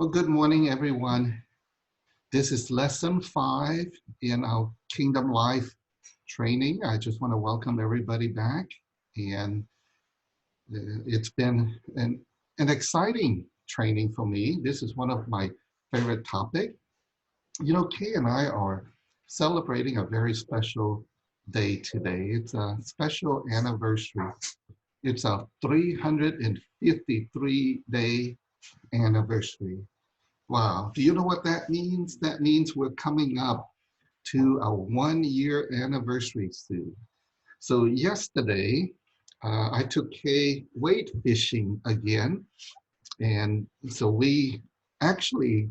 Well, good morning, everyone. This is lesson 5 in our Kingdom Life training. I just want to welcome everybody back. And it's been an exciting training for me. This is one of my favorite topics. You know, Kay and I are celebrating a very special day today. It's a special anniversary. It's a 353-day anniversary. Wow. Do you know what that means? That means we're coming up to a 1-year anniversary soon. So yesterday, I took Kay weight fishing again. And so we actually,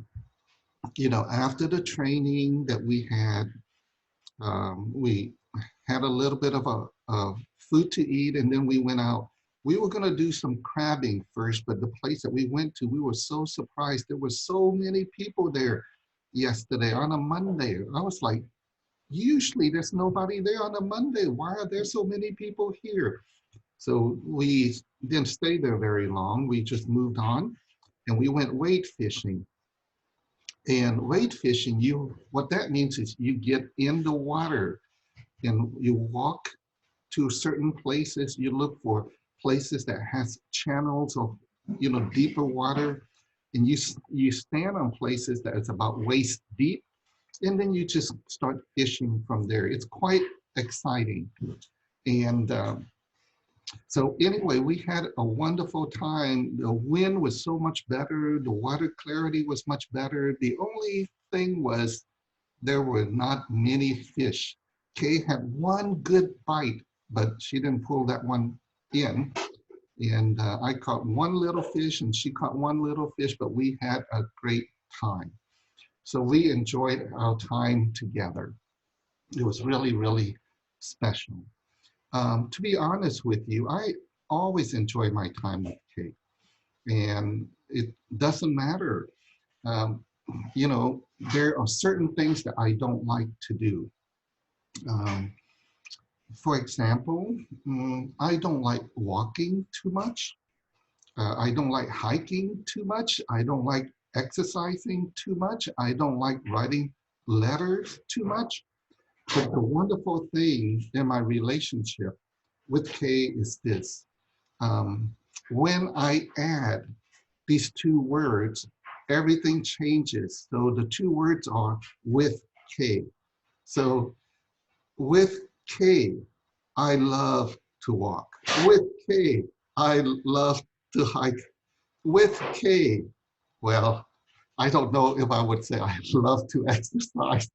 after the training that we had a little bit of a food to eat, and then we went out. We were going to do some crabbing first, but the place that we went to, we were so surprised. There were so many people there yesterday on a Monday. I was like, usually there's nobody there on a Monday. Why are there so many people here? So we didn't stay there very long. We just moved on and we went weight fishing. And weight fishing, what that means is you get in the water and you walk to certain places. You look for places that has channels of, deeper water, and you stand on places that is about waist deep, and then you just start fishing from there. It's quite exciting. And so anyway, we had a wonderful time. The wind was so much better. The water clarity was much better. The only thing was there were not many fish. Kay had one good bite, but she didn't pull that one in. And I caught one little fish and she caught one little fish, but we had a great time. So we enjoyed our time together. It was really, really special. To be honest with you, I always enjoy my time with Kay. And it doesn't matter. There are certain things that I don't like to do. For example, I don't like walking too much. I don't like hiking too much. I don't like exercising too much. I don't like writing letters too much. But the wonderful thing in my relationship with Kay is this. When I add these two words, everything changes. So the two words are with Kay. So with Kay, I love to walk. With Kay, I love to hike. With Kay, well, I don't know if I would say I love to exercise,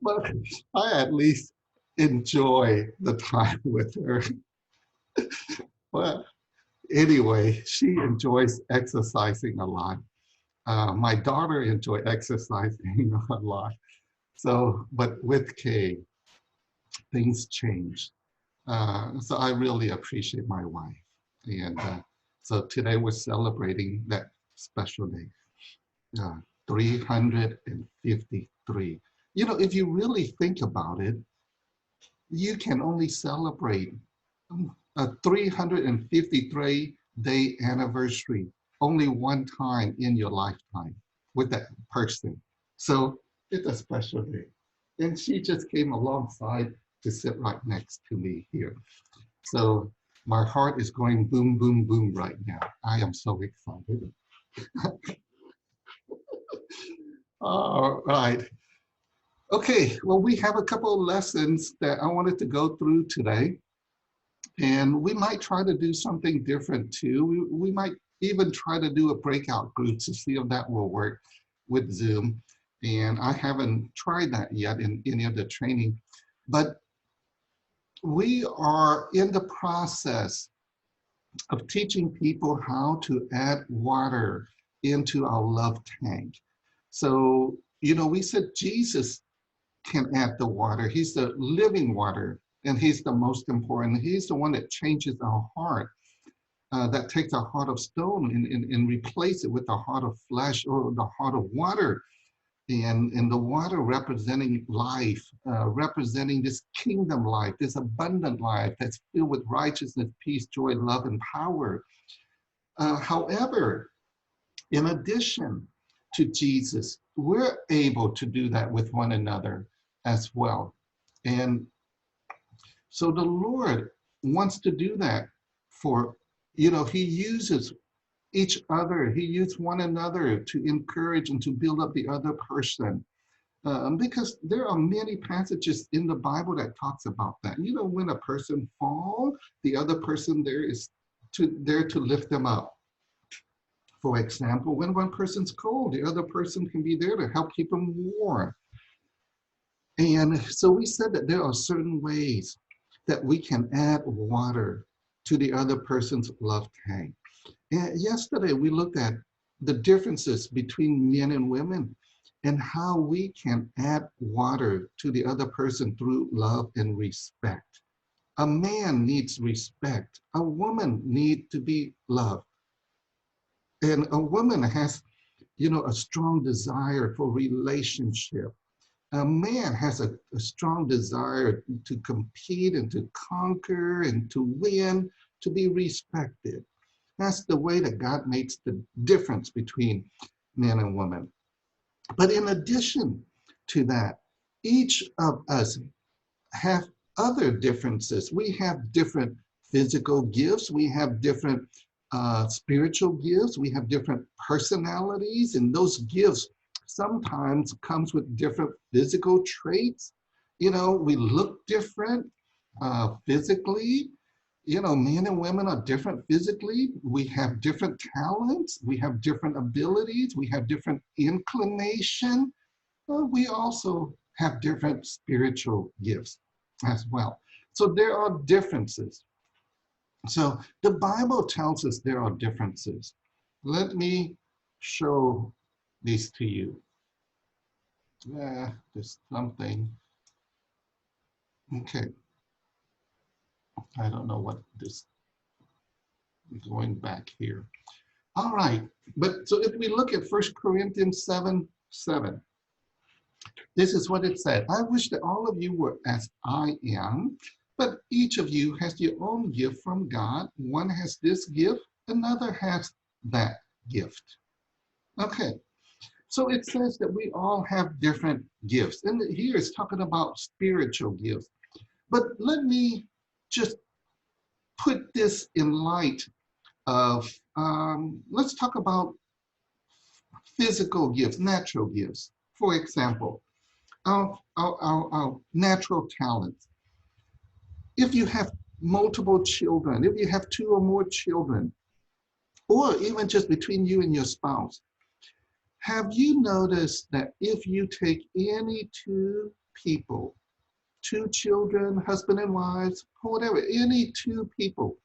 but I at least enjoy the time with her. But anyway, she enjoys exercising a lot. My daughter enjoys exercising a lot. So, but with Kay, things change. So I really appreciate my wife. And so today we're celebrating that special day, 353. If you really think about it, you can only celebrate a 353-day anniversary only one time in your lifetime with that person. So it's a special day. And she just came alongside to sit right next to me here. So my heart is going boom, boom, boom right now. I am so excited. All right. Okay, well, we have a couple of lessons that I wanted to go through today. And we might try to do something different too. We might even try to do a breakout group to see if that will work with Zoom. And I haven't tried that yet in any of the training. But we are in the process of teaching people how to add water into our love tank. So, we said Jesus can add the water. He's the living water, and he's the most important. He's the one that changes our heart, that takes our heart of stone and replace it with the heart of flesh or the heart of water. And the water representing life, representing this kingdom life, this abundant life that's filled with righteousness, peace, joy, love, and power. However, In addition to Jesus, we're able to do that with one another as well. And so the Lord wants to do that for, he uses each other, he used one another to encourage and to build up the other person. Because there are many passages in the Bible that talks about that. When a person falls, the other person there to lift them up. For example, when one person's cold, the other person can be there to help keep them warm. And so we said that there are certain ways that we can add water to the other person's love tank. And yesterday we looked at the differences between men and women and how we can add water to the other person through love and respect. A man needs respect. A woman needs to be loved. And a woman has, a strong desire for relationship. A man has a strong desire to compete and to conquer and to win, to be respected. That's the way that God makes the difference between man and woman. But in addition to that, each of us have other differences. We have different physical gifts. We have different spiritual gifts. We have different personalities, and those gifts sometimes comes with different physical traits. We look different physically. Men and women are different physically. We have different talents. We have different abilities. We have different inclination. We also have different spiritual gifts as well. So there are differences. So the Bible tells us there are differences. Let me show these to you. There's something. Okay. I don't know what this is going back here. All right. But so if we look at 1 Corinthians 7:7, this is what it said. I wish that all of you were as I am, but each of you has your own gift from God. One has this gift, another has that gift. Okay. So it says that we all have different gifts. And here it's talking about spiritual gifts. But let me just put this in light of, let's talk about physical gifts, natural gifts. For example, our natural talents. If you have multiple children, if you have 2 or more children, or even just between you and your spouse, have you noticed that if you take any 2 people, 2 children, husband and wives, whatever, any 2 people,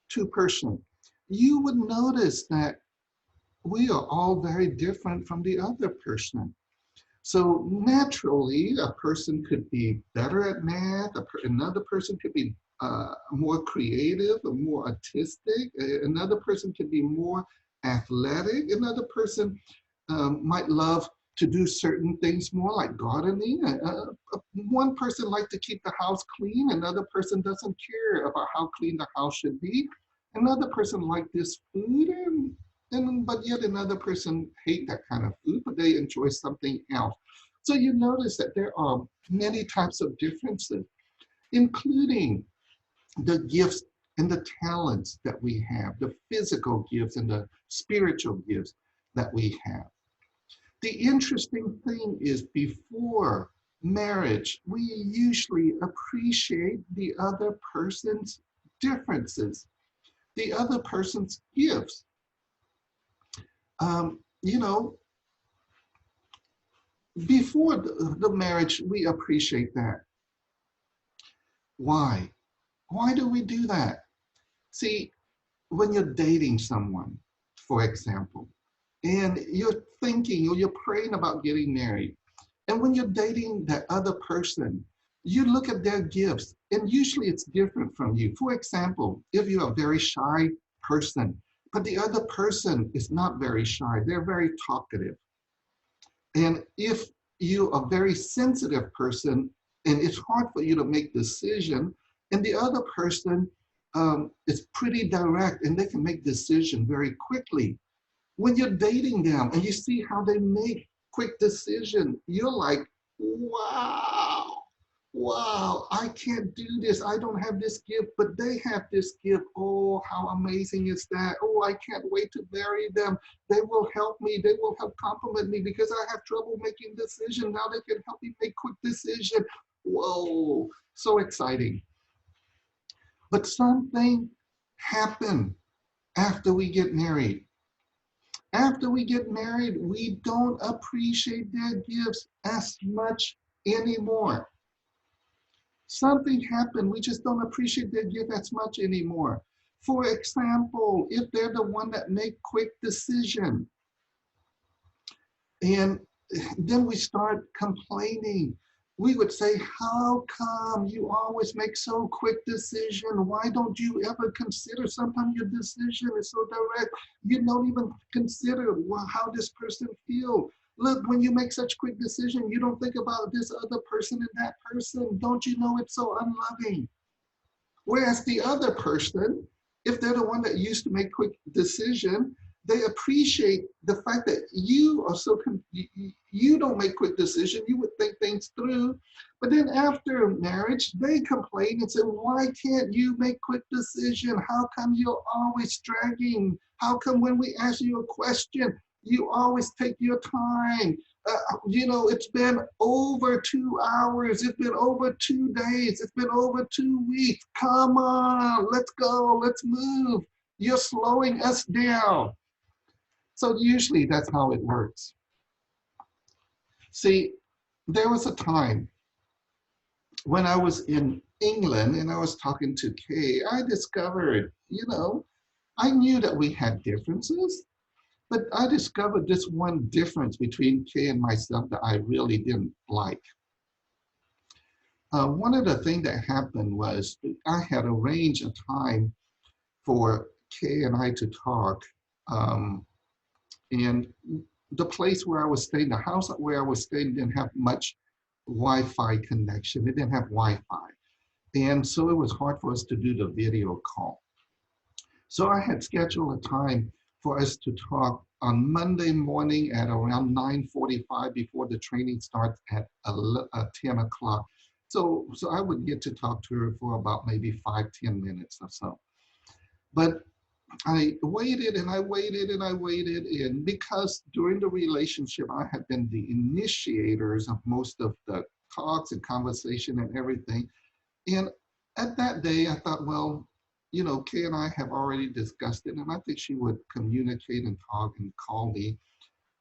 2 person, you would notice that we are all very different from the other person. So naturally, a person could be better at math, another person could be more creative or more artistic, another person could be more athletic, another person might love to do certain things more like gardening. One person likes to keep the house clean, another person doesn't care about how clean the house should be. Another person likes this food, but yet another person hate that kind of food, but they enjoy something else. So you notice that there are many types of differences, including the gifts and the talents that we have, the physical gifts and the spiritual gifts that we have. The interesting thing is before marriage, we usually appreciate the other person's differences, the other person's gifts. Before the marriage, we appreciate that. Why? Why do we do that? See, when you're dating someone, for example, and you're thinking or you're praying about getting married, and when you're dating that other person, you look at their gifts, and usually it's different from you. For example, if you're a very shy person, but the other person is not very shy, they're very talkative. And if you're a very sensitive person and it's hard for you to make decision, and the other person is pretty direct and they can make decision very quickly, When you're dating them and you see how they make quick decision, you're like, wow, wow, I can't do this. I don't have this gift, but they have this gift. Oh, how amazing is that? Oh, I can't wait to marry them. They will help me. They will help compliment me because I have trouble making decisions. Now they can help me make quick decision. Whoa, so exciting. But something happened after we get married. After we get married, we don't appreciate their gifts as much anymore. Something happened. We just don't appreciate their gift as much anymore. For example, if they're the one that make quick decision, and then we start complaining. We would say, how come you always make so quick decision? Why don't you ever consider, sometimes your decision is so direct, you don't even consider how this person feels. Look, when you make such quick decision, you don't think about this other person and that person. Don't you know it's so unloving? Whereas the other person, if they're the one that used to make quick decision, they appreciate the fact that you are so, you don't make quick decision, you would think things through. But then after marriage, they complain and say, why can't you make quick decision? How come you're always dragging? How come when we ask you a question, you always take your time? It's been over 2 hours. It's been over 2 days. It's been over 2 weeks. Come on, let's go, let's move. You're slowing us down. So usually that's how it works. See, there was a time when I was in England and I was talking to Kay, I discovered, I knew that we had differences, but I discovered this one difference between Kay and myself that I really didn't like. One of the things that happened was I had arranged a time for Kay and I to talk. And the place where I was staying, the house where I was staying didn't have much Wi-Fi connection. It didn't have Wi-Fi. And so it was hard for us to do the video call. So I had scheduled a time for us to talk on Monday morning at around 9:45 before the training starts at 10 o'clock. So I would get to talk to her for about maybe 5-10 minutes or so. But I waited and I waited and I waited, and because during the relationship I had been the initiators of most of the talks and conversation and everything. And at that day I thought, well, Kay and I have already discussed it, and I think she would communicate and talk and call me,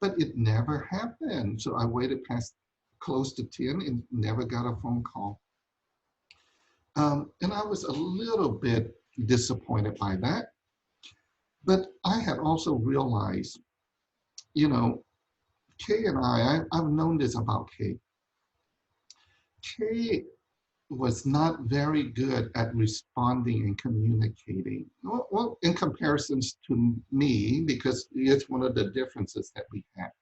but it never happened. So I waited past close to 10 and never got a phone call. And I was a little bit disappointed by that. But I had also realized, Kay and I've known this about Kay. Kay was not very good at responding and communicating. Well, in comparisons to me, because it's one of the differences that we have.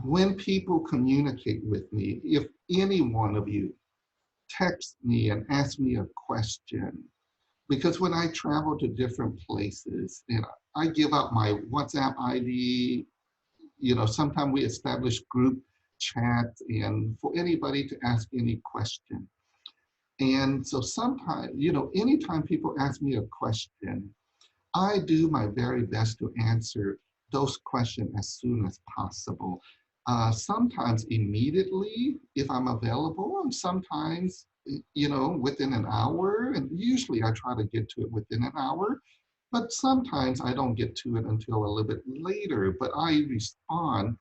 When people communicate with me, if any one of you text me and ask me a question, because when I travel to different places, I give out my WhatsApp ID, sometimes we establish group chats and for anybody to ask any question. And so sometimes, anytime people ask me a question, I do my very best to answer those questions as soon as possible. Sometimes immediately if I'm available, and sometimes, within an hour, and usually I try to get to it within an hour, but sometimes I don't get to it until a little bit later, but I respond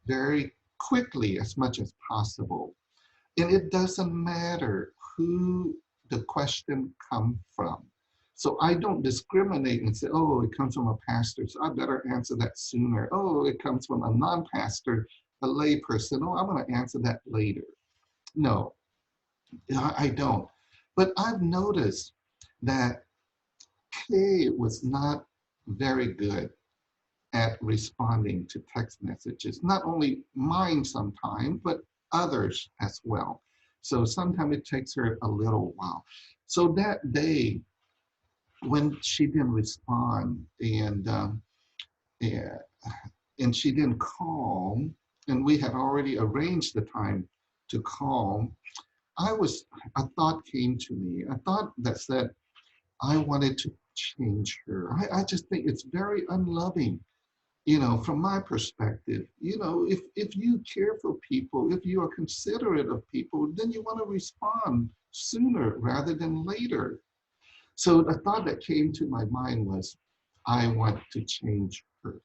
very quickly as much as possible. And it doesn't matter who the question comes from. So I don't discriminate and say, oh, it comes from a pastor, so I better answer that sooner. Oh, it comes from a non-pastor, a lay person. Oh, I'm going to answer that later. No, I don't. But I've noticed that Kay was not very good at responding to text messages, not only mine sometimes, but others as well. So sometimes it takes her a little while. So that day when she didn't respond, and and, and she didn't call, and we had already arranged the time to call. A thought came to me, a thought that said, I wanted to change her. I just think it's very unloving, from my perspective. If you care for people, if you are considerate of people, then you want to respond sooner rather than later. So the thought that came to my mind was, I want to change her.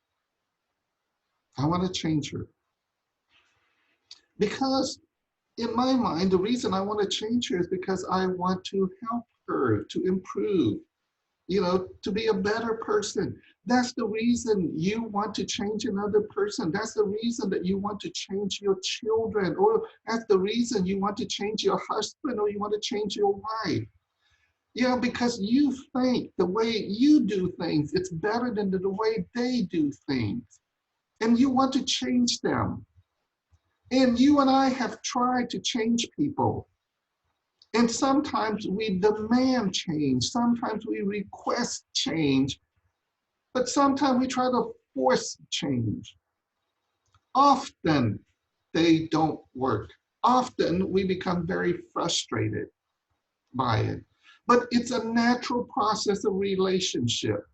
I want to change her. Because in my mind, the reason I want to change her is because I want to help her to improve, to be a better person. That's the reason you want to change another person. That's the reason that you want to change your children, or that's the reason you want to change your husband, or you want to change your wife. Because you think the way you do things, it's better than the way they do things. And you want to change them. And you and I have tried to change people. And sometimes we demand change. Sometimes we request change. But sometimes we try to force change. Often they don't work. Often we become very frustrated by it. But it's a natural process of relationship.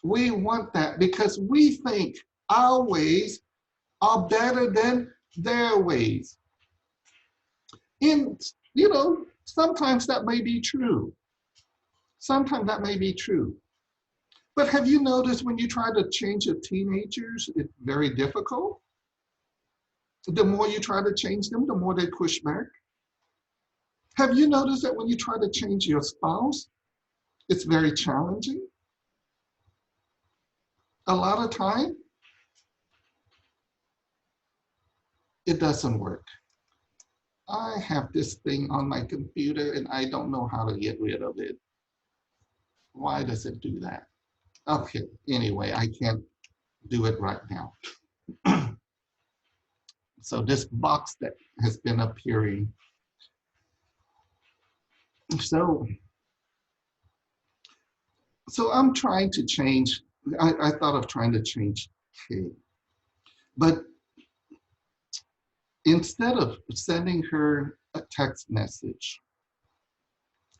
We want that because we think our ways are better than their ways. And, sometimes that may be true. Sometimes that may be true. But have you noticed when you try to change your teenagers, it's very difficult? The more you try to change them, the more they push back. Have you noticed that when you try to change your spouse, it's very challenging? A lot of time, it doesn't work. I have this thing on my computer and I don't know how to get rid of it. Why does it do that? Okay, anyway, I can't do it right now. So this box that has been appearing. So I'm trying to change. I thought of trying to change Kay, but instead of sending her a text message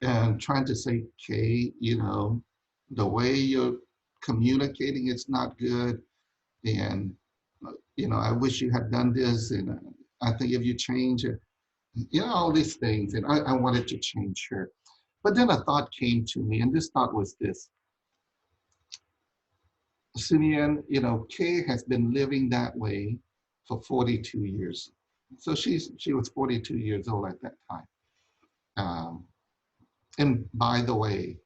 and trying to say, Kay, the way you're communicating is not good, and I wish you had done this, and I think if you change it, all these things, and I wanted to change her. But then a thought came to me, and this thought was this. Simeon, Kay has been living that way for 42 years. So she was 42 years old at that time. And by the way,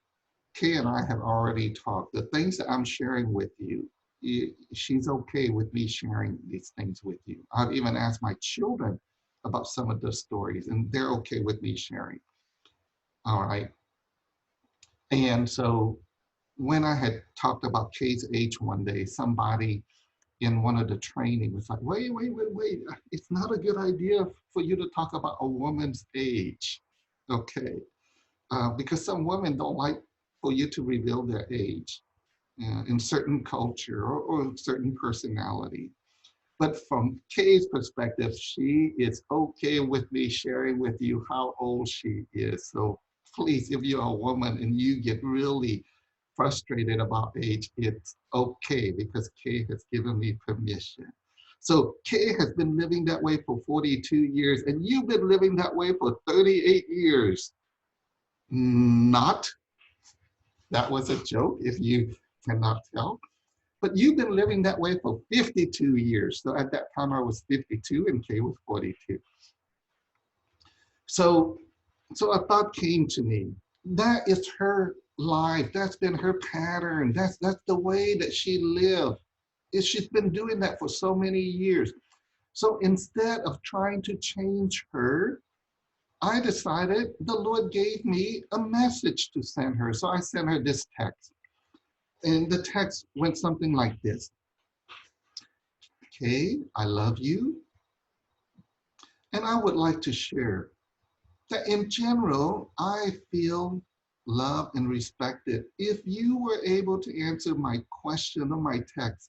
Kay and I have already talked. The things that I'm sharing with you, she's okay with me sharing these things with you. I've even asked my children about some of the stories, and they're okay with me sharing. All right. And so when I had talked about Kay's age one day, somebody in one of the training was like, wait. It's not a good idea for you to talk about a woman's age. Okay. Because some women don't like for you to reveal their age in certain culture or certain personality. But from Kay's perspective, she is okay with me sharing with you how old she is. So please, if you're a woman and you get really frustrated about age, it's okay because Kay has given me permission. So Kay has been living that way for 42 years, and you've been living that way for 38 years. Not, that was a joke if you cannot tell. But you've been living that way for 52 years. So at that time I was 52 and Kay was 42. So a thought came to me. That is her life. That's been her pattern. That's the way that she lived. She's been doing that for so many years. So instead of trying to change her, I decided the Lord gave me a message to send her. So I sent her this text. And the text went something like this. Kay, I love you. And I would like to share that in general, I feel loved and respected. If you were able to answer my question or my text,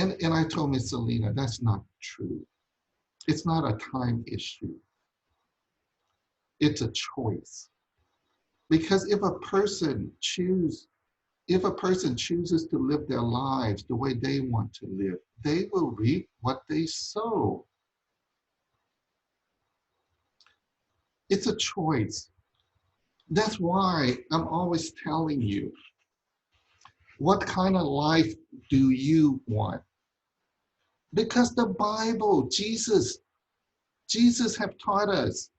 And I told Miss Selena, that's not true. It's not a time issue. It's a choice. Because if a person chooses to live their lives the way they want to live, they will reap what they sow. It's a choice. That's why I'm always telling you, what kind of life do you want? Because the Bible, Jesus have taught us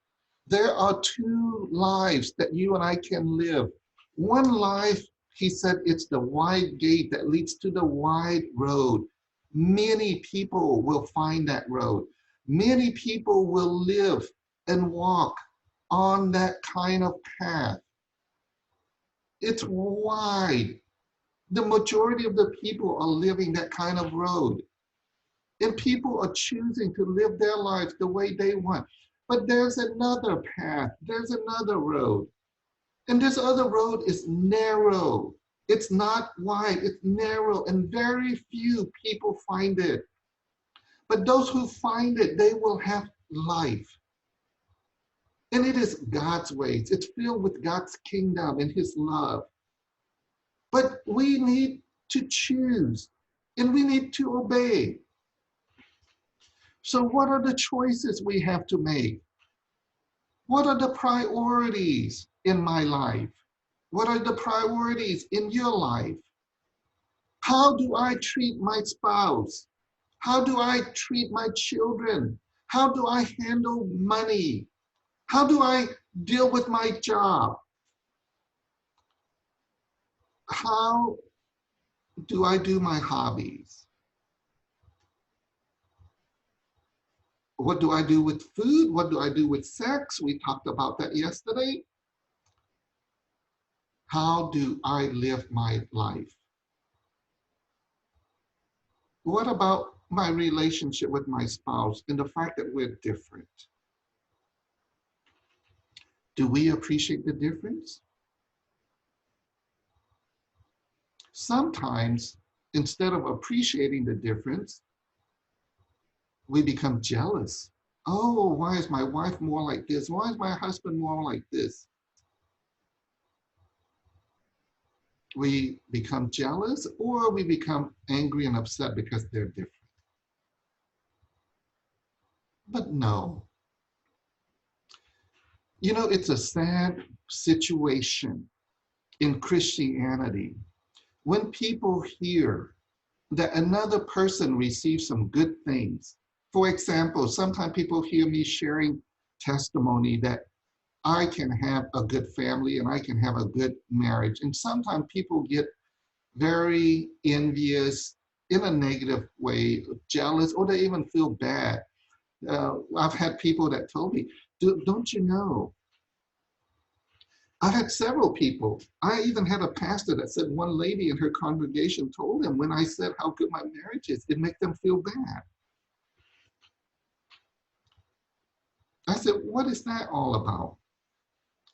there are two lives that you and I can live. One life, he said, it's the wide gate that leads to the wide road. Many people will find that road. Many people will live and walk on that kind of path. It's wide. The majority of the people are living that kind of road. And people are choosing to live their lives the way they want. But there's another path, there's another road. And this other road is narrow. It's not wide, it's narrow, and very few people find it. But those who find it, they will have life. And it is God's ways. It's filled with God's kingdom and his love. But we need to choose and we need to obey. So what are the choices we have to make? What are the priorities in my life? What are the priorities in your life? How do I treat my spouse? How do I treat my children? How do I handle money? How do I deal with my job? How do I do my hobbies? What do I do with food? What do I do with sex? We talked about that yesterday. How do I live my life? What about my relationship with my spouse and the fact that we're different? Do we appreciate the difference? Sometimes, instead of appreciating the difference, we become jealous. Oh, why is my wife more like this? Why is my husband more like this? We become jealous or we become angry and upset because they're different. But no. You know, it's a sad situation in Christianity when people hear that another person receives some good things. For example, sometimes people hear me sharing testimony that I can have a good family and I can have a good marriage. And sometimes people get very envious in a negative way, jealous, or they even feel bad. I've had people that told me, don't you know? I've had several people. I even had a pastor that said one lady in her congregation told him when I said how good my marriage is, it made them feel bad. I said, what is that all about?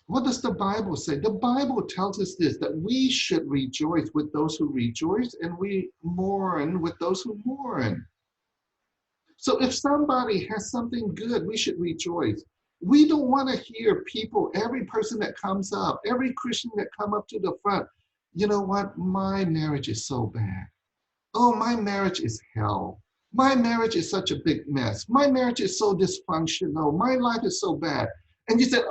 What does the Bible say? The Bible tells us this, that we should rejoice with those who rejoice and we mourn with those who mourn. So if somebody has something good, we should rejoice. We don't want to hear people, every person that comes up, every Christian that come up to the front, you know what, my marriage is so bad. Oh, my marriage is hell. My marriage is such a big mess. My marriage is so dysfunctional. My life is so bad. And you said,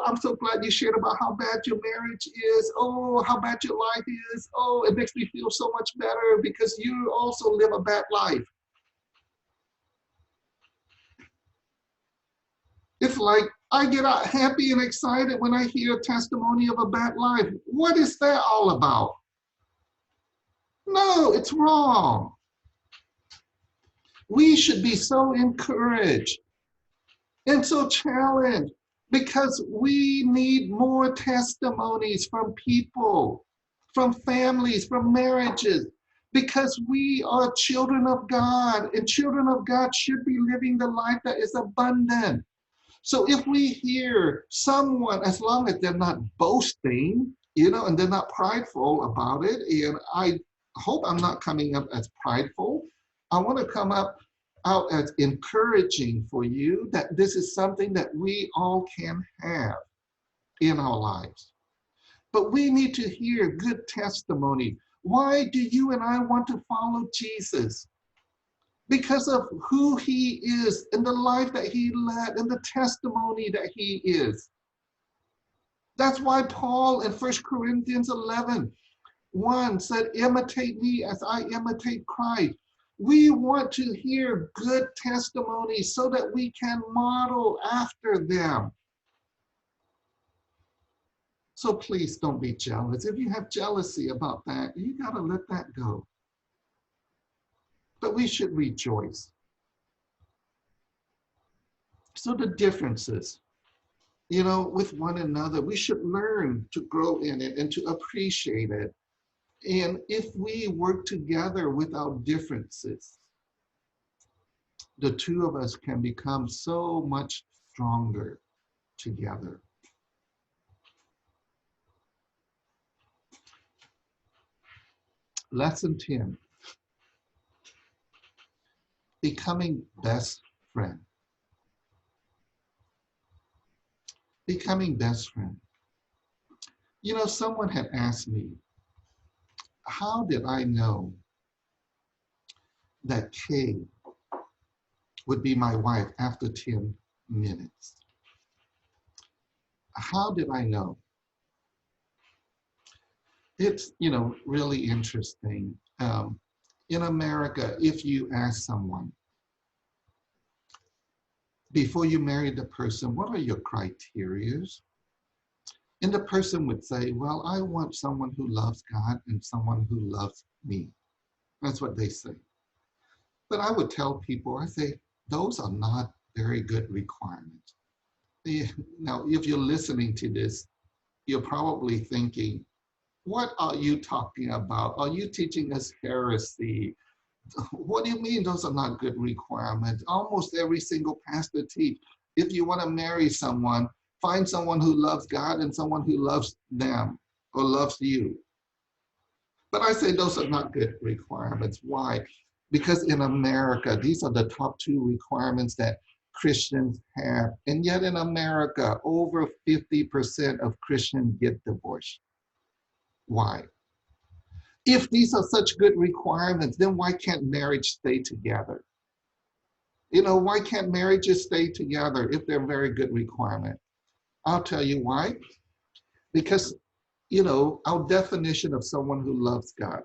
I'm so glad you shared about how bad your marriage is. Oh, how bad your life is. Oh, it makes me feel so much better because you also live a bad life. It's like I get out happy and excited when I hear a testimony of a bad life. What is that all about? No, it's wrong. We should be so encouraged and so challenged because we need more testimonies from people, from families, from marriages, because we are children of God and children of God should be living the life that is abundant. So if we hear someone, as long as they're not boasting, and they're not prideful about it, and hope I'm not coming up as prideful. I want to come up out as encouraging for you that this is something that we all can have in our lives. But we need to hear good testimony. Why do you and I want to follow Jesus? Because of who he is and the life that he led and the testimony that he is. That's why Paul in 1 Corinthians 11:1 said, imitate me as I imitate Christ. We want to hear good testimonies so that we can model after them. So please don't be jealous. If you have jealousy about that, you got to let that go. But we should rejoice. So the differences, with one another, we should learn to grow in it and to appreciate it. And if we work together without differences, the two of us can become so much stronger together. Lesson 10, becoming best friend. Becoming best friend. Someone had asked me, how did I know that Kay would be my wife after 10 minutes? How did I know? It's, really interesting. In America, if you ask someone, before you marry the person, what are your criteria? And the person would say, well, I want someone who loves God and someone who loves me. That's what they say. But I would tell people, I say, those are not very good requirements. Now, if you're listening to this, you're probably thinking, what are you talking about? Are you teaching us heresy? What do you mean those are not good requirements? Almost every single pastor teach, if you want to marry someone, find someone who loves God and someone who loves them or loves you. But I say those are not good requirements. Why? Because in America, these are the top two requirements that Christians have. And yet in America, over 50% of Christians get divorced. Why? If these are such good requirements, then why can't marriage stay together? Why can't marriages stay together if they're very good requirements? I'll tell you why. Because, our definition of someone who loves God.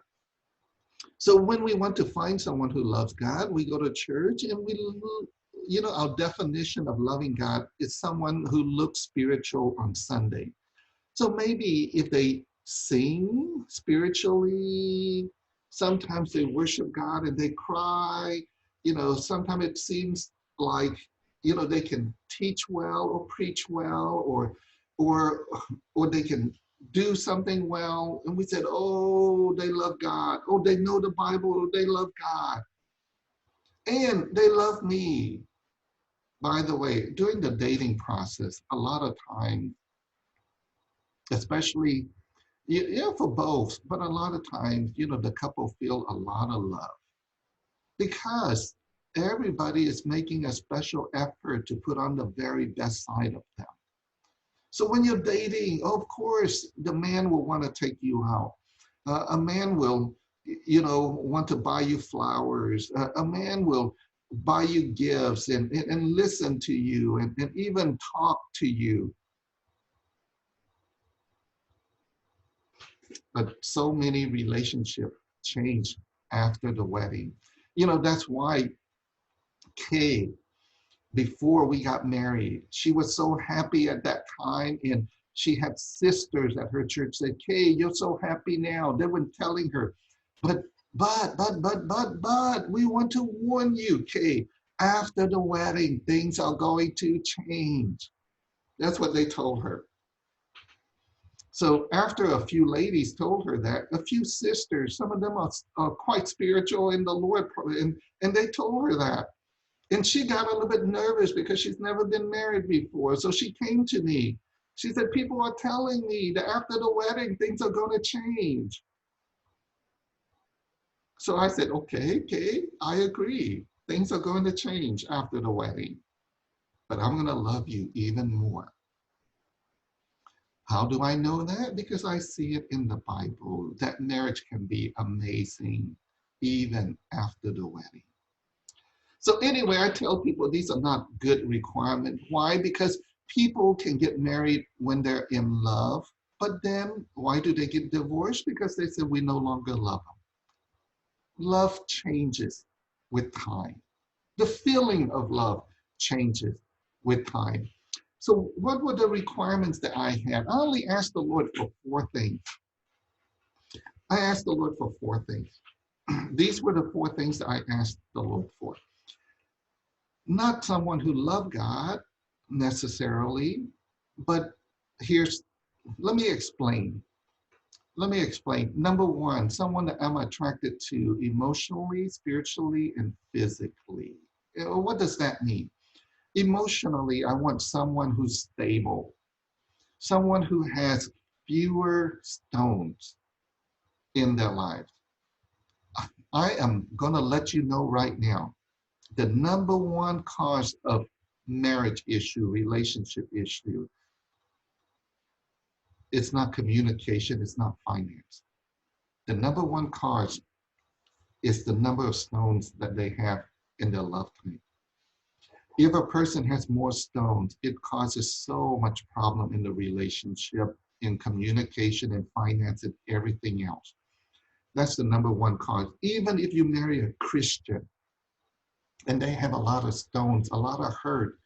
So when we want to find someone who loves God, we go to church and our definition of loving God is someone who looks spiritual on Sunday. So maybe if they sing spiritually, sometimes they worship God and they cry, sometimes it seems like, they can teach well or preach well or they can do something well. And we said, oh, they love God. Oh, they know the Bible. They love God. And they love me. By the way, during the dating process, a lot of times, especially, for both, but a lot of times, the couple feel a lot of love because everybody is making a special effort to put on the very best side of them. So when you're dating, of course, the man will want to take you out. A man will, want to buy you flowers. A man will buy you gifts and listen to you and even talk to you. But so many relationships change after the wedding. That's why Kay, before we got married, she was so happy at that time. And she had sisters at her church said, Kay, you're so happy now. They were telling her, but, we want to warn you, Kay, after the wedding, things are going to change. That's what they told her. So after a few ladies told her that, a few sisters, some of them are quite spiritual in the Lord, and they told her that. And she got a little bit nervous because she's never been married before. So she came to me. She said, people are telling me that after the wedding, things are going to change. So I said, okay, I agree. Things are going to change after the wedding, but I'm going to love you even more. How do I know that? Because I see it in the Bible that marriage can be amazing even after the wedding. So anyway, I tell people these are not good requirements. Why? Because people can get married when they're in love, but then why do they get divorced? Because they say we no longer love them. Love changes with time. The feeling of love changes with time. So what were the requirements that I had? I only asked the Lord for four things. I asked the Lord for four things. These were the four things that I asked the Lord for. Not someone who loved God necessarily, but here's, let me explain. Let me explain. Number one, someone that I'm attracted to emotionally, spiritually, and physically. What does that mean? Emotionally, I want someone who's stable, someone who has fewer stones in their lives. I am going to let you know right now, the number one cause of marriage issue, relationship issue, it's not communication, it's not finance. The number one cause is the number of stones that they have in their lifetime. If a person has more stones, it causes so much problem in the relationship, in communication and finance and everything else. That's the number one cause. Even if you marry a Christian and they have a lot of stones, a lot of hurt,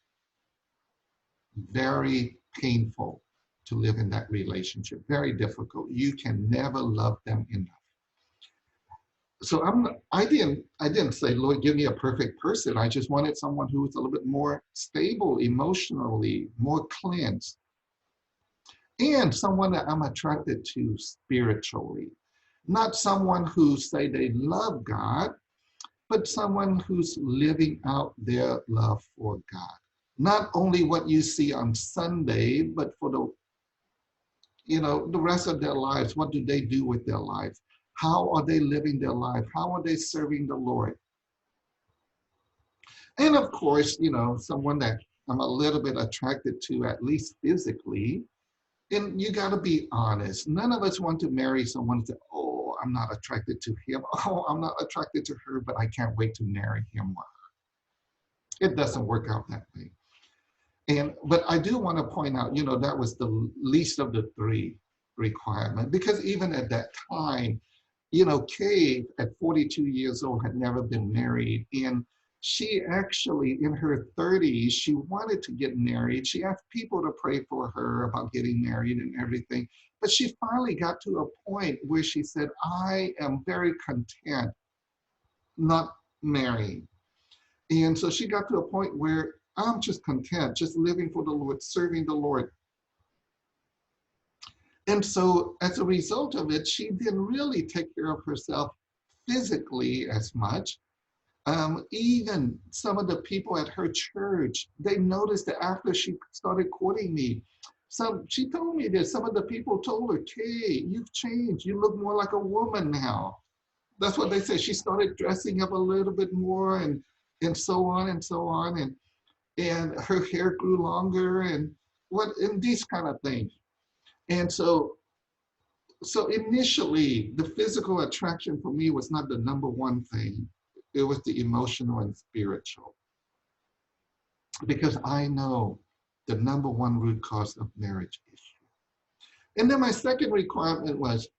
very painful to live in that relationship, very difficult. You can never love them enough. So I didn't say, Lord, give me a perfect person. I just wanted someone who was a little bit more stable emotionally, more cleansed, and someone that I'm attracted to spiritually. Not someone who say they love God, but someone who's living out their love for God. Not only what you see on Sunday, but for the rest of their lives. What do they do with their lives? How are they living their life? How are they serving the Lord? And of course, someone that I'm a little bit attracted to, at least physically. And you got to be honest. None of us want to marry someone and say, oh, I'm not attracted to him. Oh, I'm not attracted to her, but I can't wait to marry him or her. It doesn't work out that way. But I do want to point out, that was the least of the three requirements, because even at that time, Kay at 42 years old had never been married. And she actually, in her 30s, she wanted to get married. She asked people to pray for her about getting married and everything. But she finally got to a point where she said, I am very content not marrying. And so she got to a point where I'm just content, just living for the Lord, serving the Lord. And so as a result of it, she didn't really take care of herself physically as much. Even some of the people at her church, they noticed that after she started courting me, she told me that some of the people told her, Kay, you've changed. You look more like a woman now. That's what they said. She started dressing up a little bit more and so on and so on. And her hair grew longer and these kind of things. And so initially, the physical attraction for me was not the number one thing. It was the emotional and spiritual. Because I know the number one root cause of marriage issue. And then my second requirement was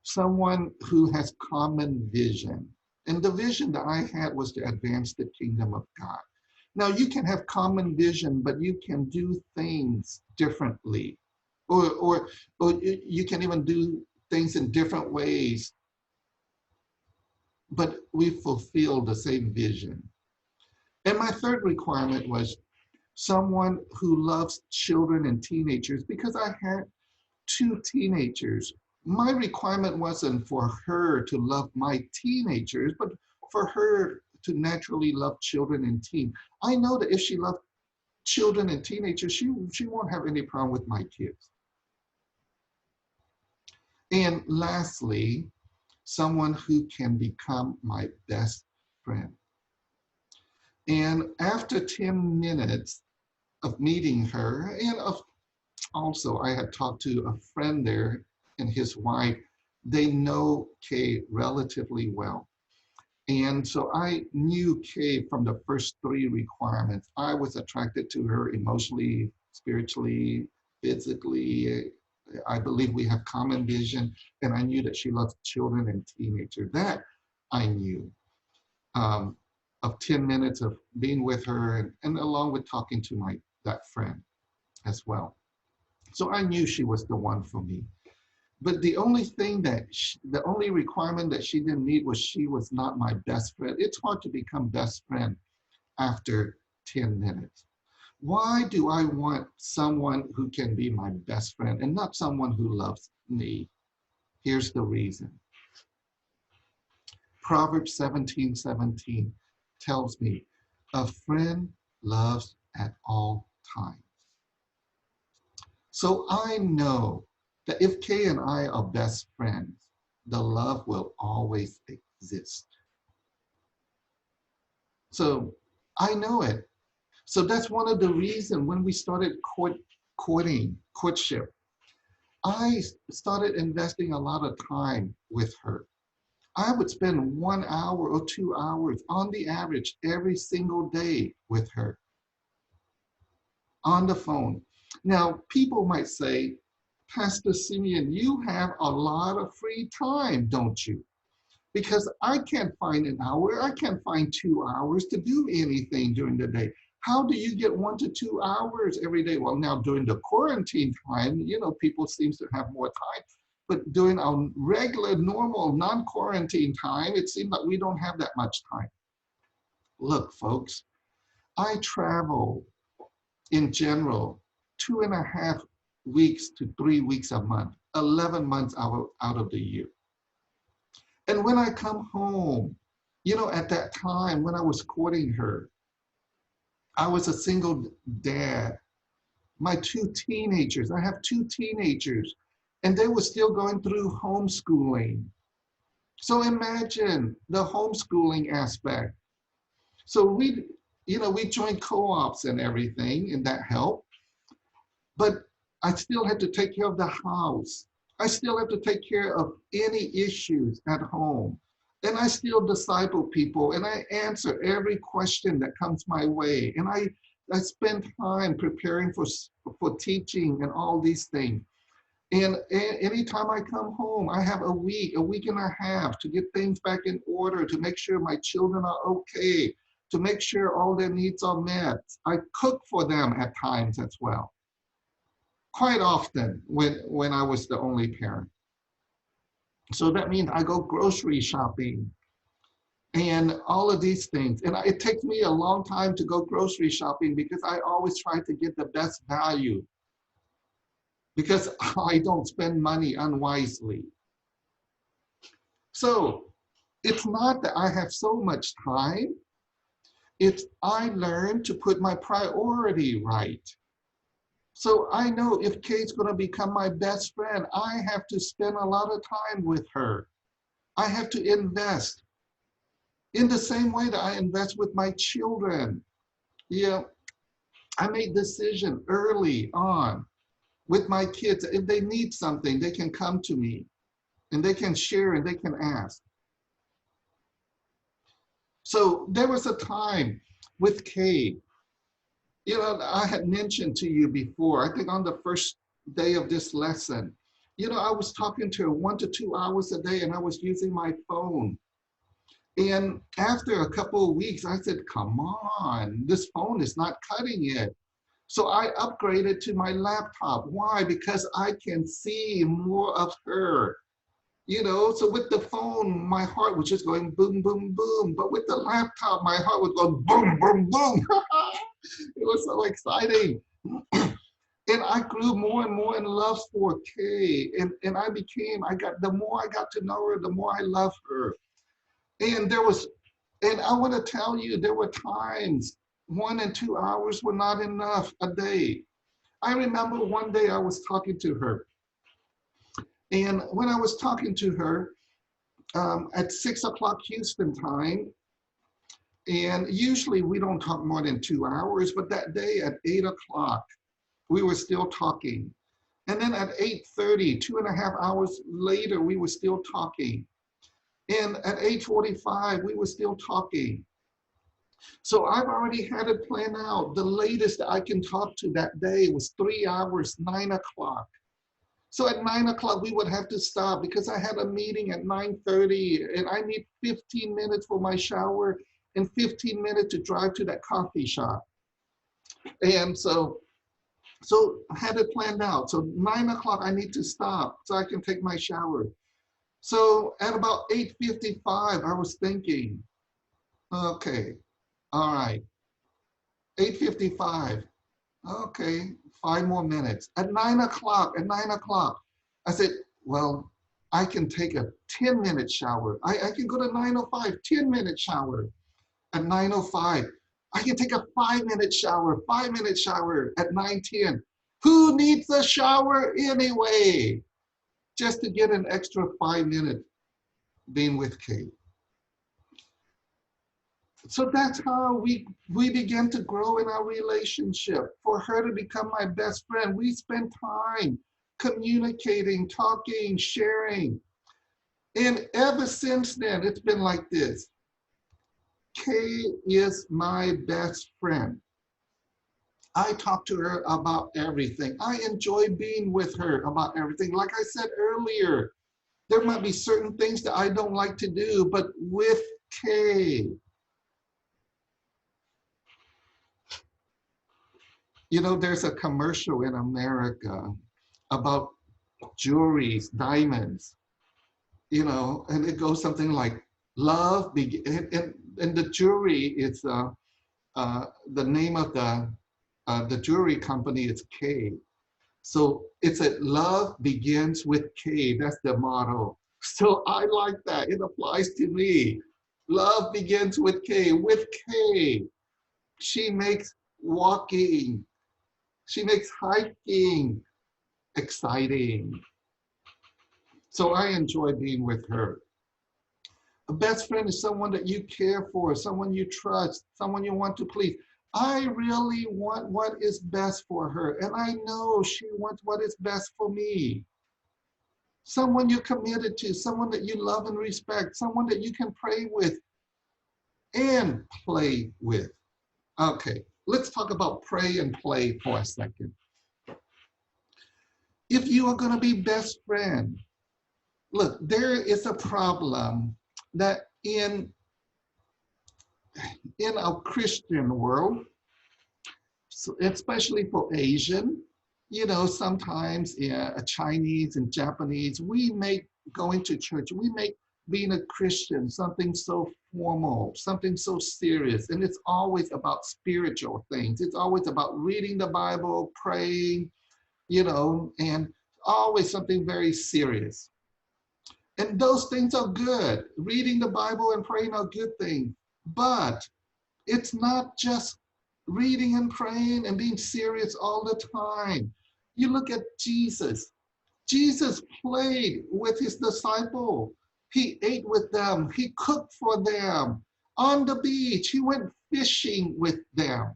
someone who has common vision. And the vision that I had was to advance the kingdom of God. Now you can have common vision, but you can do things differently. Or you can even do things in different ways, but we fulfill the same vision. And my third requirement was someone who loves children and teenagers, because I had two teenagers. My requirement wasn't for her to love my teenagers, but for her to naturally love children and teen. I know that if she loved children and teenagers, she won't have any problem with my kids. And lastly, someone who can become my best friend. And after 10 minutes of meeting her, and also I had talked to a friend there and his wife, they know Kay relatively well. And so I knew Kay from the first three requirements. I was attracted to her emotionally, spiritually, physically. I believe we have common vision, and I knew that she loves children and teenagers. That I knew. Um, of 10 minutes of being with her, and along with talking to that friend as well. So I knew she was the one for me. But the only thing the only requirement that she didn't meet was she was not my best friend. It's hard to become best friend after 10 minutes. Why do I want someone who can be my best friend and not someone who loves me? Here's the reason. Proverbs 17:17 tells me, a friend loves at all times. So I know that if Kay and I are best friends, the love will always exist. So I know it. So that's one of the reasons when we started courtship, I started investing a lot of time with her. I would spend 1 hour or 2 hours on the average every single day with her on the phone. Now, people might say, Pastor Simeon, you have a lot of free time, don't you? Because I can't find an hour, I can't find 2 hours to do anything during the day. How do you get 1 to 2 hours every day? Well, now during the quarantine time, people seem to have more time. But during our regular, normal, non-quarantine time, it seems like we don't have that much time. Look, folks, I travel in general 2.5 weeks to 3 weeks a month, 11 months out of the year. And when I come home, at that time when I was courting her, I was a single dad. My 2 teenagers, I have 2 teenagers, and they were still going through homeschooling. So imagine the homeschooling aspect. So we joined co-ops and everything, and that helped. But I still had to take care of the house. I still have to take care of any issues at home. And I still disciple people, and I answer every question that comes my way. And I spend time preparing for teaching and all these things. And anytime I come home, I have a week and a half to get things back in order, to make sure my children are okay, to make sure all their needs are met. I cook for them at times as well. Quite often when I was the only parent. So that means I go grocery shopping and all of these things. And it takes me a long time to go grocery shopping because I always try to get the best value, because I don't spend money unwisely. So it's not that I have so much time. It's I learned to put my priority right. So I know if Kate's going to become my best friend, I have to spend a lot of time with her. I have to invest in the same way that I invest with my children. I made decision early on with my kids. If they need something, they can come to me and they can share and they can ask. So there was a time with Kate, I had mentioned to you before, I think on the first day of this lesson, I was talking to her 1 to 2 hours a day and I was using my phone. And after a couple of weeks, I said, come on, this phone is not cutting it. So I upgraded to my laptop. Why? Because I can see more of her. So with the phone, my heart was just going boom, boom, boom. But with the laptop, my heart was going boom, boom, boom. It was so exciting. And I grew more and more in love for Kay. And the more I got to know her, the more I loved her. And I want to tell you, there were times 1 and 2 hours were not enough a day. I remember one day I was talking to her. And when I was talking to her, at 6 o'clock Houston time. And usually we don't talk more than 2 hours, but that day at 8 o'clock, we were still talking. And then at 8:30, 2.5 hours later, we were still talking. And at 8:45, we were still talking. So I've already had it planned out. The latest that I can talk to that day was 3 hours, 9 o'clock. So at 9 o'clock, we would have to stop because I had a meeting at 9:30 and I need 15 minutes for my shower and 15 minutes to drive to that coffee shop. And so I had it planned out. So 9 o'clock, I need to stop so I can take my shower. So at about 8:55, I was thinking, okay, all right, 8:55, okay, 5 more minutes. At 9 o'clock, I said, well, I can take a 10-minute shower. I can go to 9:05, 10-minute shower. At 9:05, I can take a 5-minute shower, 5-minute shower at 9:10. Who needs a shower anyway? Just to get an extra 5 minutes being with Kate. So that's how we began to grow in our relationship. For her to become my best friend, we spent time communicating, talking, sharing. And ever since then, it's been like this. Kay is my best friend. I talk to her about everything. I enjoy being with her about everything. Like I said earlier, there might be certain things that I don't like to do, but with Kay, you know, there's a commercial in America about jewelries, diamonds, you know, and it goes something like love, and the jewelry is the name of the jewelry company is K. So it's a love begins with K. That's the motto. So I like that. It applies to me. Love begins with K. With K, she makes walking, she makes hiking exciting. So I enjoy being with her. A best friend is someone that you care for, someone you trust, someone you want to please. I really want what is best for her, and I know she wants what is best for me. Someone you're committed to, someone that you love and respect, someone that you can pray with and play with. Okay, let's talk about pray and play for a second. If you are going to be best friend, look, there is a problem that in our Christian world, especially for Asian, you know, sometimes Chinese and Japanese, we make going to church, we make being a Christian something so formal, something so serious. And it's always about spiritual things. It's always about reading the Bible, praying, you know, and always something very serious. And those things are good. Reading the Bible and praying are good things. But it's not just reading and praying and being serious all the time. You look at Jesus. Jesus played with his disciples. He ate with them. He cooked for them. On the beach, he went fishing with them.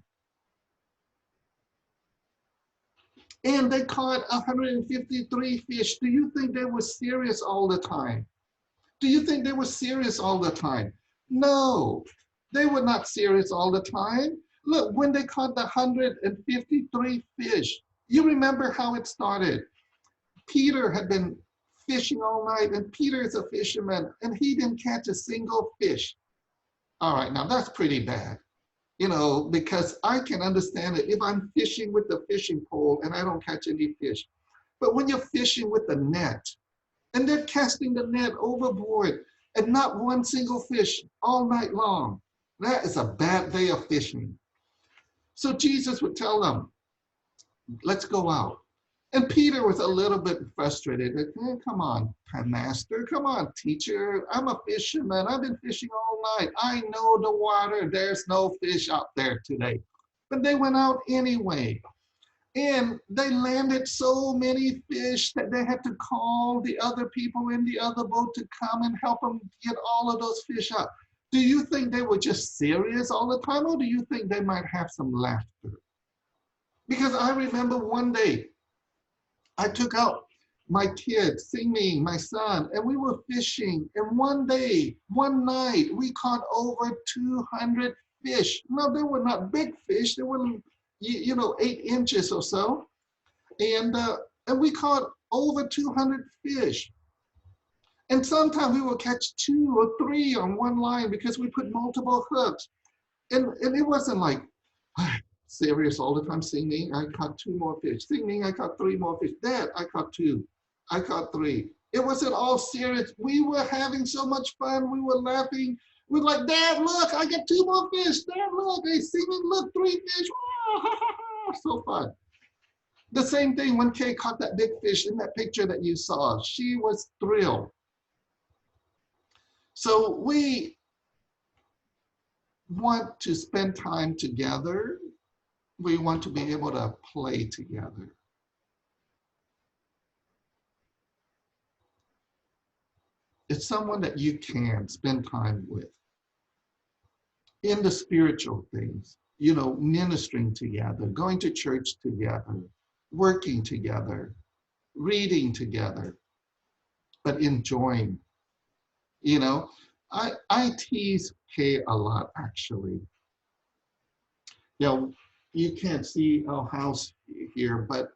And they caught 153 fish. Do you think they were serious all the time? Do you think they were serious all the time? No, they were not serious all the time. Look, when they caught the 153 fish, you remember how it started. Peter had been fishing all night, and Peter is a fisherman, and he didn't catch a single fish. All right, now that's pretty bad, you know, because I can understand it if I'm fishing with the fishing pole and I don't catch any fish. But when you're fishing with the net, and they're casting the net overboard, and not one single fish all night long, that is a bad day of fishing. So Jesus would tell them, let's go out. And Peter was a little bit frustrated. Hey, come on, master, come on, teacher. I'm a fisherman. I've been fishing all night. I know the water. There's no fish out there today. But they went out anyway. And they landed so many fish that they had to call the other people in the other boat to come and help them get all of those fish out. Do you think they were just serious all the time, or do you think they might have some laughter? Because I remember one day I took out my kids, Singming, my son, and we were fishing. And one day, one night, we caught over 200 fish. No, they were not big fish. They were, 8 inches or so. And we caught over 200 fish. And sometimes we will catch 2 or 3 on one line because we put multiple hooks. And it wasn't like, serious all the time. Sing me, I caught 2 more fish. Sing me, I caught 3 more fish. Dad, I caught 2. I caught 3. It wasn't all serious. We were having so much fun. We were laughing. We were like, Dad, look, I got 2 more fish. Dad, look, hey, Singing, look, 3 fish. So fun. The same thing when Kay caught that big fish in that picture that you saw. She was thrilled. So we want to spend time together. We want to be able to play together. It's someone that you can spend time with in the spiritual things, ministering together, going to church together, working together, reading together, but enjoying. I tease Kay a lot, actually. You can't see our house here, but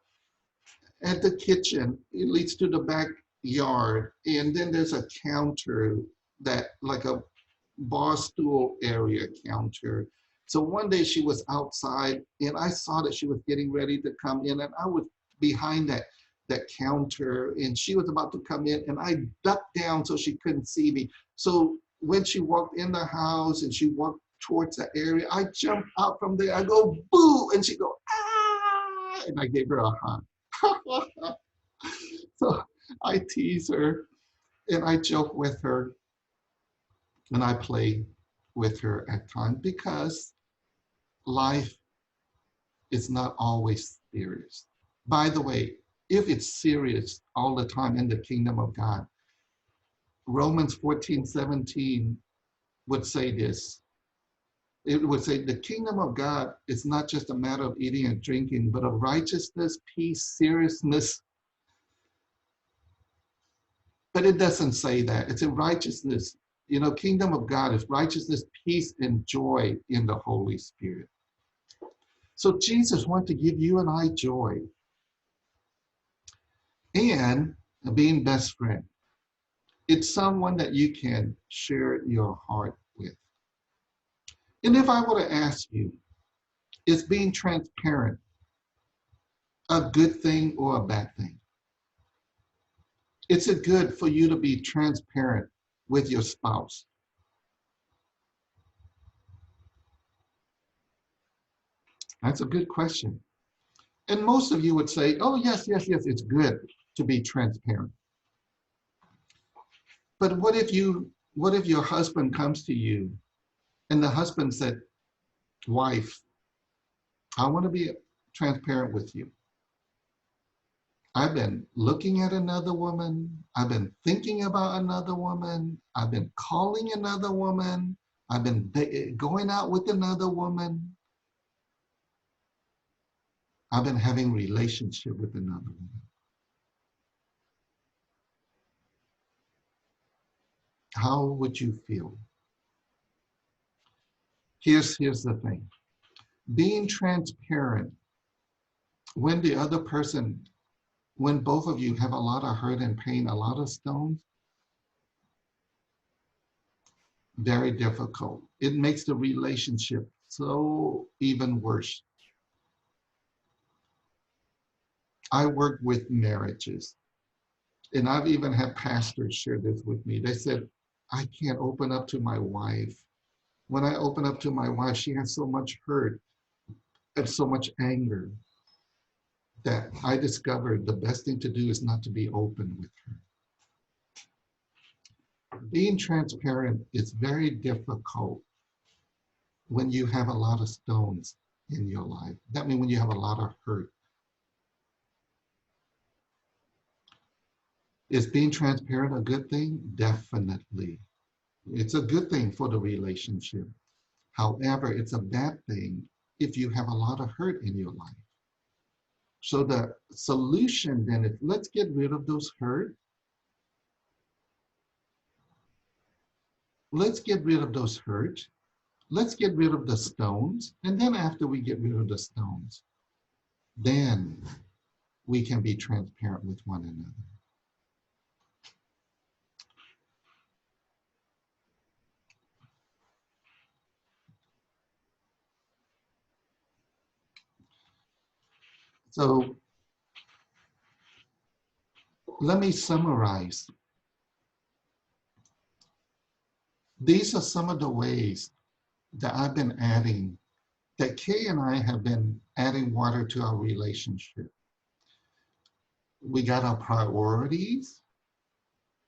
at the kitchen, it leads to the backyard, and then there's a counter that, like a bar stool area counter. So one day she was outside, and I saw that she was getting ready to come in, and I was behind that counter, and she was about to come in, and I ducked down so she couldn't see me. So when she walked in the house and she walked towards the area, I jumped out from there. I go, boo, and she go, ah, and I gave her a hug. So I tease her and I joke with her and I play with her at times because life is not always serious. By the way, if it's serious all the time in the kingdom of God, Romans 14:17 would say this. It would say the kingdom of God is not just a matter of eating and drinking, but of righteousness, peace, seriousness. But it doesn't say that. It's in righteousness. Kingdom of God is righteousness, peace, and joy in the Holy Spirit. So Jesus wants to give you and I joy and being best friend. It's someone that you can share your heart with. And if I were to ask you, is being transparent a good thing or a bad thing? Is it good for you to be transparent with your spouse? That's a good question. And most of you would say, oh, yes, it's good to be transparent. But what if your husband comes to you and the husband said, wife, I want to be transparent with you. I've been looking at another woman. I've been thinking about another woman. I've been calling another woman. I've been going out with another woman. I've been having a relationship with another woman. How would you feel? Here's the thing. Being transparent when the other person, when both of you have a lot of hurt and pain, a lot of stones, very difficult. It makes the relationship so even worse. I work with marriages, and I've even had pastors share this with me. They said, I can't open up to my wife. When I open up to my wife, she has so much hurt and so much anger that I discovered the best thing to do is not to be open with her. Being transparent is very difficult when you have a lot of stones in your life. That means when you have a lot of hurt, Is being transparent a good thing? Definitely. It's a good thing for the relationship. However, it's a bad thing if you have a lot of hurt in your life. So the solution then is, let's get rid of those hurt. Let's get rid of those hurt. Let's get rid of the stones. And then after we get rid of the stones, then we can be transparent with one another. So let me summarize. These are some of the ways that I've been adding, that Kay and I have been adding water to our relationship. We got our priorities,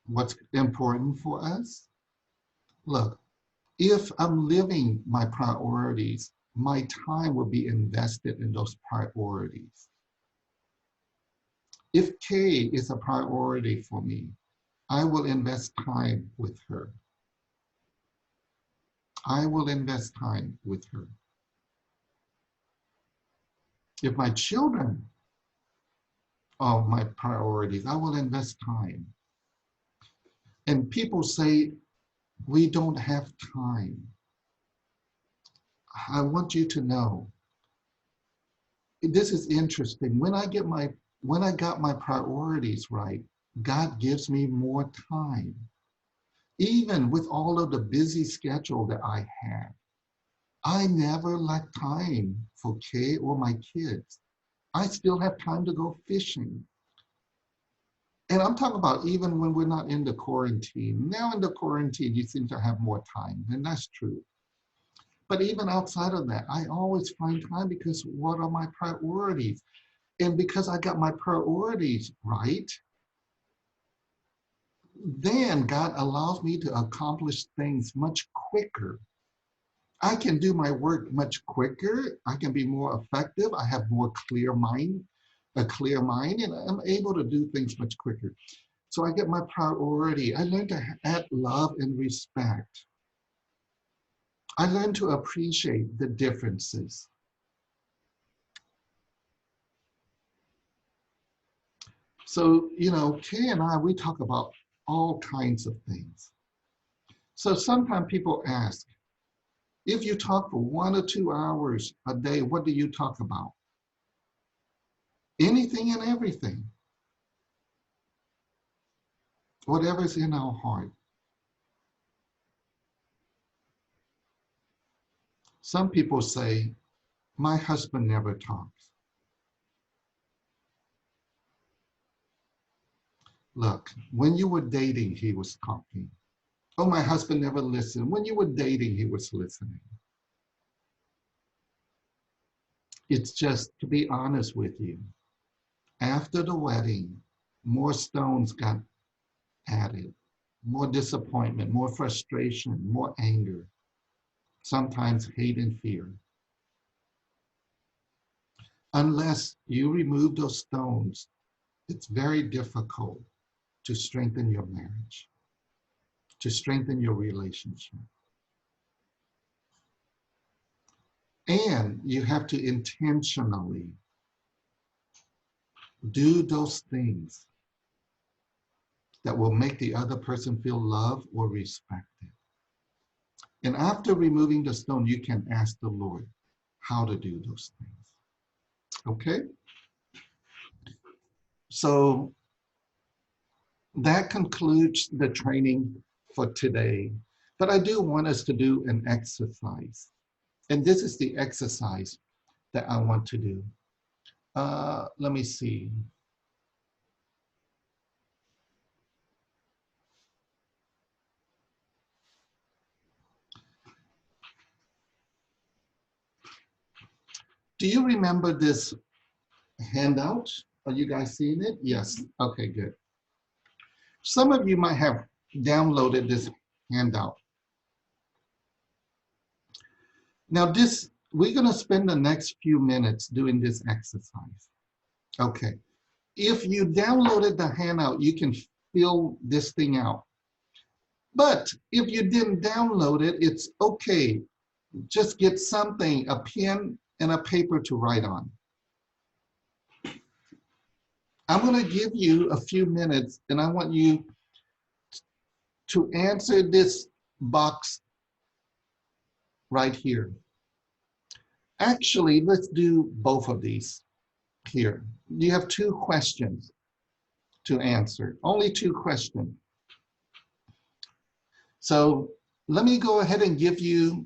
what's important for us. Look, if I'm living my priorities, my time will be invested in those priorities. If Kay is a priority for me, I will invest time with her. I will invest time with her. If my children are my priorities, I will invest time. And people say, we don't have time. I want you to know, this is interesting. When I got my priorities right, God gives me more time. Even with all of the busy schedule that I have, I never lack time for Kay or my kids. I still have time to go fishing. And I'm talking about even when we're not in the quarantine. Now in the quarantine, you seem to have more time, and that's true. But even outside of that, I always find time because what are my priorities? And because I got my priorities right, then God allows me to accomplish things much quicker. I can do my work much quicker. I can be more effective. I have more a clear mind, and I'm able to do things much quicker. So I get my priority. I learn to add love and respect. I learn to appreciate the differences. So, Kay and I, we talk about all kinds of things. So sometimes people ask, if you talk for 1 or 2 hours a day, what do you talk about? Anything and everything. Whatever's in our heart. Some people say, my husband never talks. Look, when you were dating, he was talking. Oh, my husband never listened. When you were dating, he was listening. It's just, to be honest with you, after the wedding, more stones got added, more disappointment, more frustration, more anger, sometimes hate and fear. Unless you remove those stones, it's very difficult to strengthen your marriage, to strengthen your relationship. And you have to intentionally do those things that will make the other person feel loved or respected. And after removing the stone, you can ask the Lord how to do those things. Okay? So that concludes the training for today. But I do want us to do an exercise. And this is the exercise that I want to do. Let me see. Do you remember this handout? Are you guys seeing it? Yes. Okay, good. Some of you might have downloaded this handout. Now we're gonna spend the next few minutes doing this exercise. Okay. If you downloaded the handout, you can fill this thing out. But if you didn't download it, it's okay. Just get something, a pen and a paper to write on. I'm going to give you a few minutes and I want you to answer this box right here. Actually, let's do both of these here. You have 2 questions to answer, only 2 questions. So let me go ahead and give you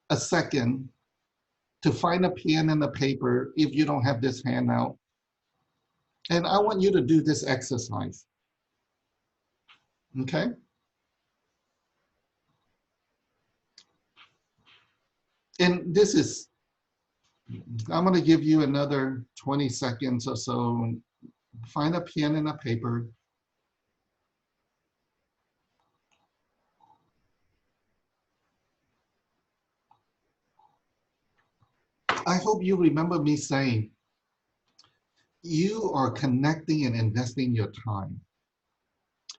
a second to find a pen and a paper if you don't have this handout. And I want you to do this exercise, okay? And this is, I'm gonna give you another 20 seconds or so. Find a pen and a paper. I hope you remember me saying, you are connecting and investing your time.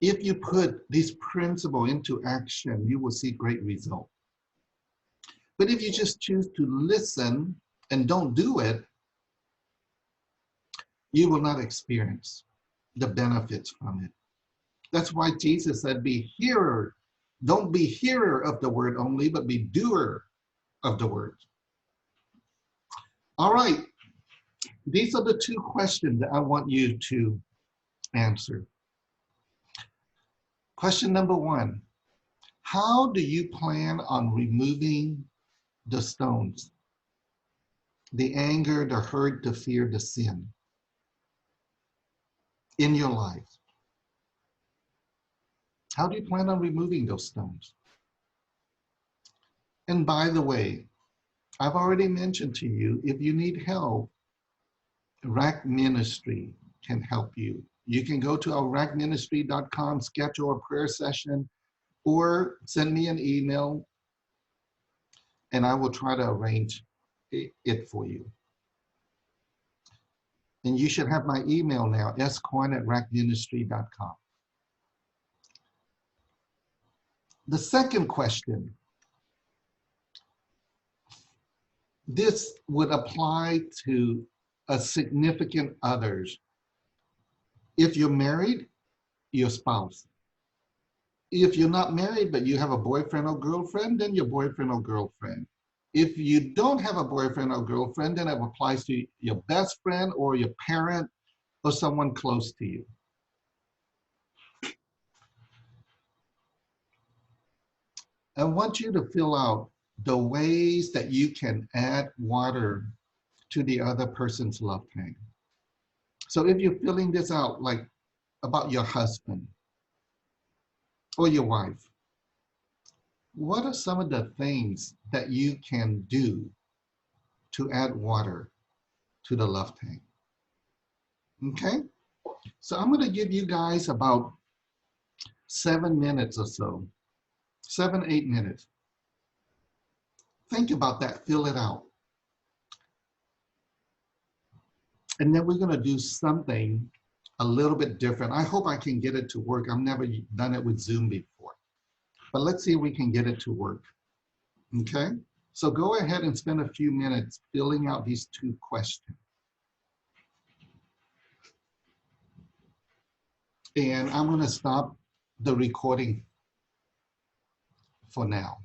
If you put this principle into action, you will see great results. But if you just choose to listen and don't do it, you will not experience the benefits from it. That's why Jesus said, be hearer. Don't be hearer of the word only, but be doer of the word. All right. These are the 2 questions that I want you to answer. Question number 1, how do you plan on removing the stones, the anger, the hurt, the fear, the sin in your life? How do you plan on removing those stones? And by the way, I've already mentioned to you, if you need help, RAK Ministry can help you. You can go to our rakministry.com, schedule a prayer session, or send me an email, and I will try to arrange it for you. And you should have my email now, scoin@rakministry.com. The second question, this would apply to a significant others. If you're married, your spouse. If you're not married, but you have a boyfriend or girlfriend, then your boyfriend or girlfriend. If you don't have a boyfriend or girlfriend, then it applies to your best friend or your parent or someone close to you. I want you to fill out the ways that you can add water to the other person's love tank. So if you're filling this out, like about your husband or your wife, what are some of the things that you can do to add water to the love tank? Okay, so I'm going to give you guys about 7 minutes or so, 7, 8 minutes. Think about that, fill it out. And then we're going to do something a little bit different. I hope I can get it to work. I've never done it with Zoom before, but let's see if we can get it to work. Okay, so go ahead and spend a few minutes filling out these 2 questions. And I'm going to stop the recording for now.